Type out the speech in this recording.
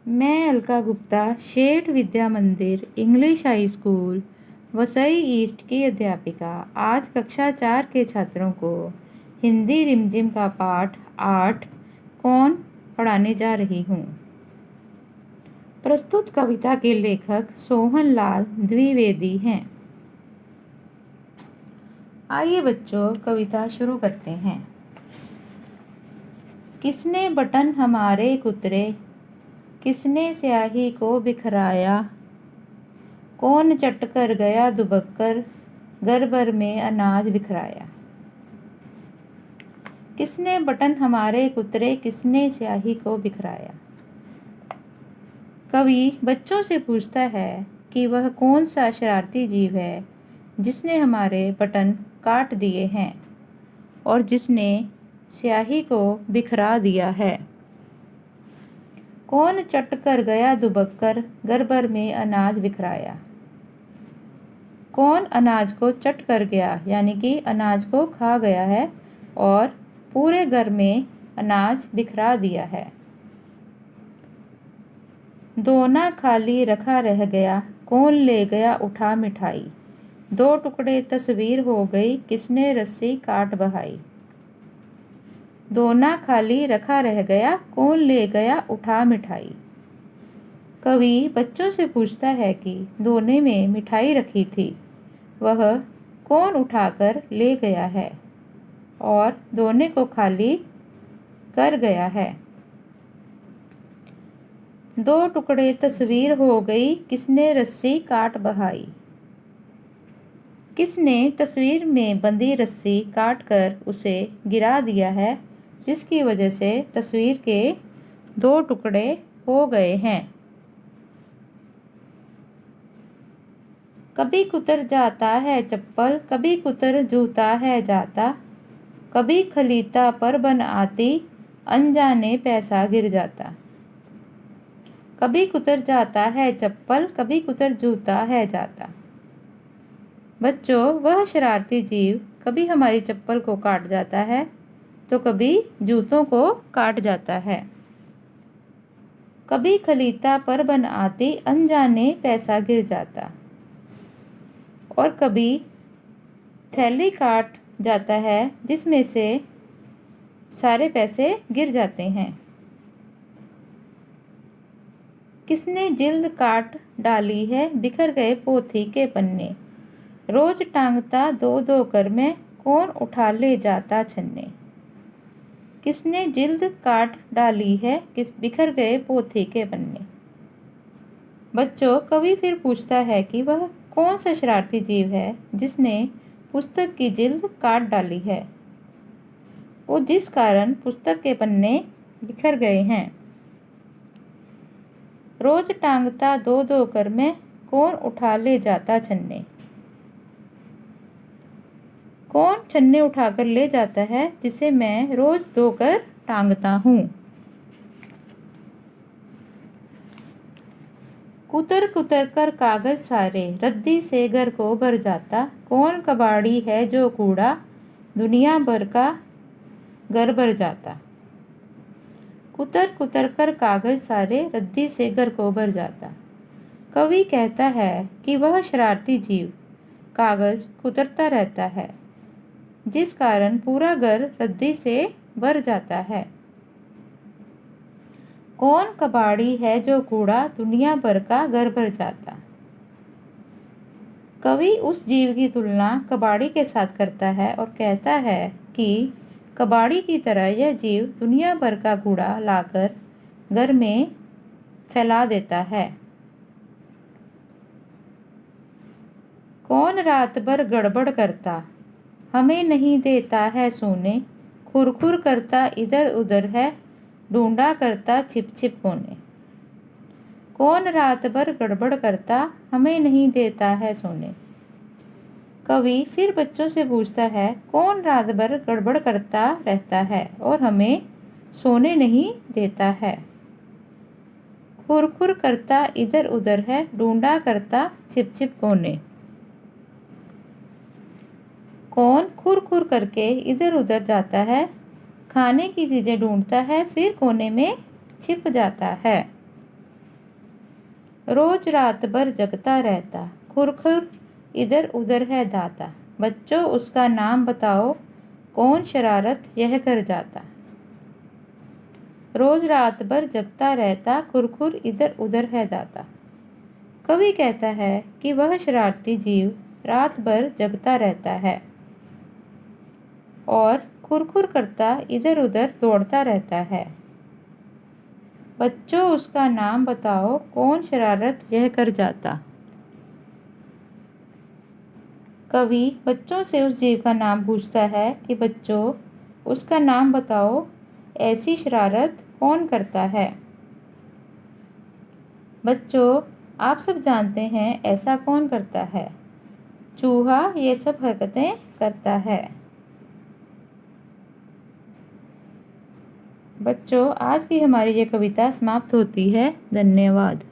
मैं अलका गुप्ता शेठ विद्या मंदिर English high school Vasai east की अध्यापिका आज कक्षा 4 के छात्रों को हिंदी रिमझिम का पाठ 8 कौन पढ़ाने जा रही हूँ। प्रस्तुत कविता के लेखक सोहन लाल द्विवेदी हैं। आइए बच्चों, कविता शुरू करते हैं। किसने बटन हमारे कुतरे, किसने स्याही को बिखराया, कौन चट कर गया दुबक कर, घर भर में अनाज बिखराया। किसने बटन हमारे कुतरे, किसने स्याही को बिखराया। कवि बच्चों से पूछता है कि वह कौन सा शरारती जीव है जिसने हमारे बटन काट दिए हैं और जिसने स्याही को बिखरा दिया है। कौन चट कर गया दुबक कर, घर भर में अनाज बिखराया। कौन अनाज को चट कर गया यानी कि अनाज को खा गया है और पूरे घर में अनाज बिखरा दिया है। दोना खाली रखा रह गया, कौन ले गया उठा मिठाई, दो टुकड़े तस्वीर हो गई, किसने रस्सी काट बहाई। दोना खाली रखा रह गया, कौन ले गया उठा मिठाई। कवि बच्चों से पूछता है कि दोने में मिठाई रखी थी, वह कौन उठाकर ले गया है और दोने को खाली कर गया है। दो टुकड़े तस्वीर हो गई, किसने रस्सी काट बहाई। किसने तस्वीर में बंधी रस्सी काट कर उसे गिरा दिया है, जिसकी वजह से तस्वीर के दो टुकड़े हो गए हैं। कभी कुतर जाता है चप्पल, कभी कुतर जूता है जाता, कभी खलीता पर बन आती, अनजाने पैसा गिर जाता। कभी कुतर जाता है चप्पल, कभी कुतर जूता है जाता। बच्चों, वह शरारती जीव कभी हमारी चप्पल को काट जाता है तो कभी जूतों को काट जाता है। कभी खलीता पर बन आती, अनजाने पैसा गिर जाता। और कभी थैली काट जाता है जिसमें से सारे पैसे गिर जाते हैं। किसने जिल्द काट डाली है, बिखर गए पोथी के पन्ने, रोज टांगता दो दो कर में, कौन उठा ले जाता छन्ने। किसने जिल्द काट डाली है, किस बिखर गए पोथी के पन्ने। बच्चों, कवि फिर पूछता है कि वह कौन सा शरारती जीव है जिसने पुस्तक की जिल्द काट डाली है और जिस कारण पुस्तक के पन्ने बिखर गए हैं। रोज टांगता दो दो कर में, कौन उठा ले जाता छन्ने। कौन छन्ने उठाकर ले जाता है जिसे मैं रोज धोकर टांगता हूँ। कुतर कुतर कर कागज सारे, रद्दी से घर को भर जाता, कौन कबाड़ी है जो कूड़ा, दुनिया भर का घर भर जाता। कुतर कुतर कर कागज सारे, रद्दी से घर को भर जाता। कवि कहता है कि वह शरारती जीव कागज कुतरता रहता है, जिस कारण पूरा घर रद्दी से भर जाता है। कौन कबाड़ी है जो कूड़ा, दुनिया भर का घर भर जाता। कवि उस जीव की तुलना कबाड़ी के साथ करता है और कहता है कि कबाड़ी की तरह यह जीव दुनिया भर का कूड़ा लाकर घर में फैला देता है। कौन रात भर गड़बड़ करता, हमें नहीं देता है सोने, खुरखुर करता इधर उधर है, ढूंढा करता छिप छिप कोने। कौन रात भर गड़बड़ करता, हमें नहीं देता है सोने। कवि फिर बच्चों से पूछता है कौन रात भर गड़बड़ करता रहता है और हमें सोने नहीं देता है। खुरखुर करता इधर उधर है, ढूंढा करता छिप छिप कोने। कौन खुर खुर करके इधर उधर जाता है, खाने की चीज़ें ढूंढता है, फिर कोने में छिप जाता है। रोज रात भर जगता रहता, खुरखुर इधर उधर है दाता। बच्चों उसका नाम बताओ, कौन शरारत यह कर जाता। रोज रात भर जगता रहता, खुरखुर इधर उधर है दाता। कवि कहता है कि वह शरारती जीव रात भर जगता रहता है और खुरखुर करता इधर उधर दौड़ता रहता है। बच्चों उसका नाम बताओ, कौन शरारत यह कर जाता। कवि बच्चों से उस जीव का नाम पूछता है कि बच्चों उसका नाम बताओ, ऐसी शरारत कौन करता है। बच्चों आप सब जानते हैं ऐसा कौन करता है। चूहा ये सब हरकतें करता है। बच्चों आज की हमारी ये कविता समाप्त होती है। धन्यवाद।